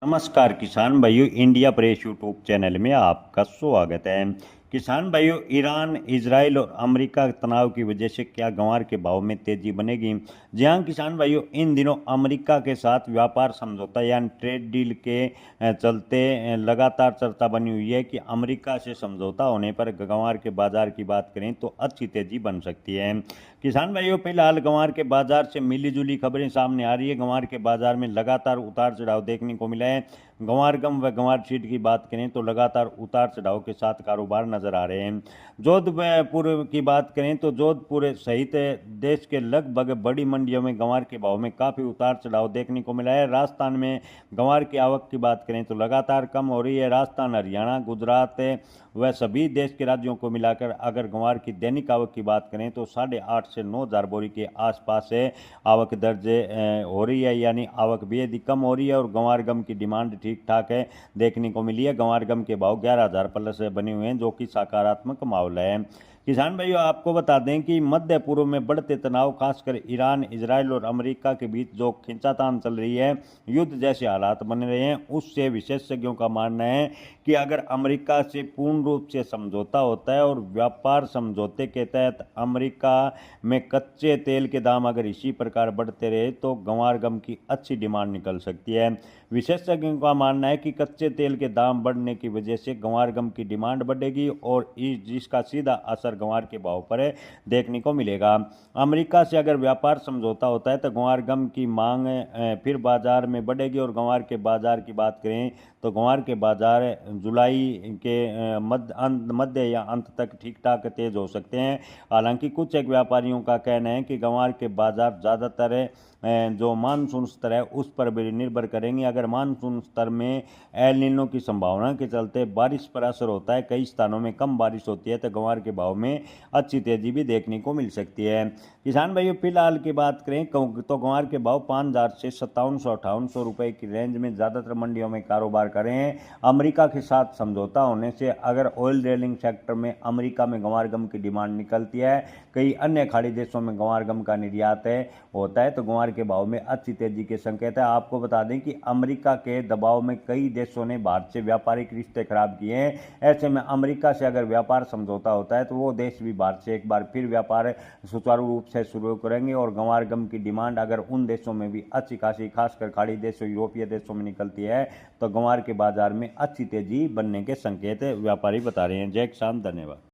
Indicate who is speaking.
Speaker 1: नमस्कार किसान भाइयों, इंडिया प्रेस यूट्यूब चैनल में आपका स्वागत है। किसान भाइयों, ईरान, इजराइल और अमेरिका के तनाव की वजह से क्या ग्वार के भाव में तेजी बनेगी? जी हाँ किसान भाइयों, इन दिनों अमेरिका के साथ व्यापार समझौता यानी ट्रेड डील के चलते लगातार चर्चा बनी हुई है कि अमेरिका से समझौता होने पर ग्वार के बाजार की बात करें तो अच्छी तेजी बन सकती है। किसान भाइयों, फिलहाल ग्वार के बाजार से मिली जुली खबरें सामने आ रही है। ग्वार के बाजार में लगातार उतार चढ़ाव देखने को मिला है। ग्वार गम व ग्वार सीड की बात करें तो लगातार उतार चढ़ाव के साथ कारोबार नजर आ रहे हैं। जोधपुर की बात करें तो जोधपुर सहित देश के लगभग बड़ी मंडियों में ग्वार के भाव में काफ़ी उतार चढ़ाव देखने को मिला है। राजस्थान में ग्वार की आवक की बात करें तो लगातार कम हो रही है। राजस्थान, हरियाणा, गुजरात व सभी देश के राज्यों को मिलाकर अगर ग्वार की दैनिक आवक की बात करें तो 8,500 से 9,000 बोरी के आसपास है आवक दर्ज हो रही है, यानी आवक बेहद ही कम हो रही है। और ग्वार गम की डिमांड ठीक ठाक है देखने को मिली है। ग्वार गम के भाव 11,000 प्लस बने हुए हैं, जो कि सकारात्मक माहौल है। किसान भाइयों, आपको बता दें कि मध्य पूर्व में बढ़ते तनाव, खासकर ईरान, इजराइल और अमेरिका के बीच जो खींचातान चल रही है, युद्ध जैसे हालात बन रहे हैं, उससे विशेषज्ञों का मानना है कि अगर अमेरिका से पूर्ण रूप से समझौता होता है और व्यापार समझौते के तहत अमेरिका में कच्चे तेल के दाम अगर इसी प्रकार बढ़ते रहे तो ग्वार गम की अच्छी डिमांड निकल सकती है। विशेषज्ञों का मानना है कि कच्चे तेल के दाम बढ़ने की वजह से ग्वार गम की डिमांड बढ़ेगी और जिसका सीधा असर ग्वार के भाव पर देखने को मिलेगा। अमेरिका से अगर व्यापार समझौता होता है तो ग्वार गम की मांग फिर बाजार में बढ़ेगी। और ग्वार के बाजार की बात करें तो ग्वार के बाजार जुलाई के मध्य या अंत तक ठीक ठाक तेज हो सकते हैं। हालांकि कुछ एक व्यापारियों का कहना है कि ग्वार के बाजार ज़्यादातर जो मानसून स्तर है उस पर भी निर्भर करेंगे। अगर मानसून स्तर में एल नीनो की संभावना के चलते बारिश पर असर होता है, कई स्थानों में कम बारिश होती है, तो ग्वार के भाव में अच्छी तेजी भी देखने को मिल सकती है। किसान भाइयों, फिलहाल की बात करें तो ग्वार के भाव 5,000 से 5700-5800 रुपए की रेंज में ज़्यादातर मंडियों में कारोबार कर रहे हैं। अमेरिका के साथ समझौता होने से अगर ऑयल ड्रिलिंग सेक्टर में अमेरिका में ग्वार गम की डिमांड निकलती है, कई अन्य खाड़ी देशों में ग्वार गम का निर्यात होता है, तो ग्वार के भाव में अच्छी तेजी के संकेत है। आपको बता दें कि अमेरिका के दबाव में कई देशों ने भारत से व्यापारिक रिश्ते खराब किए हैं। ऐसे में अमेरिका से अगर व्यापार समझौता होता है तो वो देश भी भारत से एक बार फिर व्यापार सुचारू रूप से शुरू करेंगे। और ग्वार गम की डिमांड अगर उन देशों में भी अच्छी खासी, खासकर खाड़ी देशों, यूरोपीय देशों में निकलती है, तो ग्वार के बाजार में अच्छी तेजी बनने के संकेत व्यापारी बता रहे हैं। जय किसान, धन्यवाद।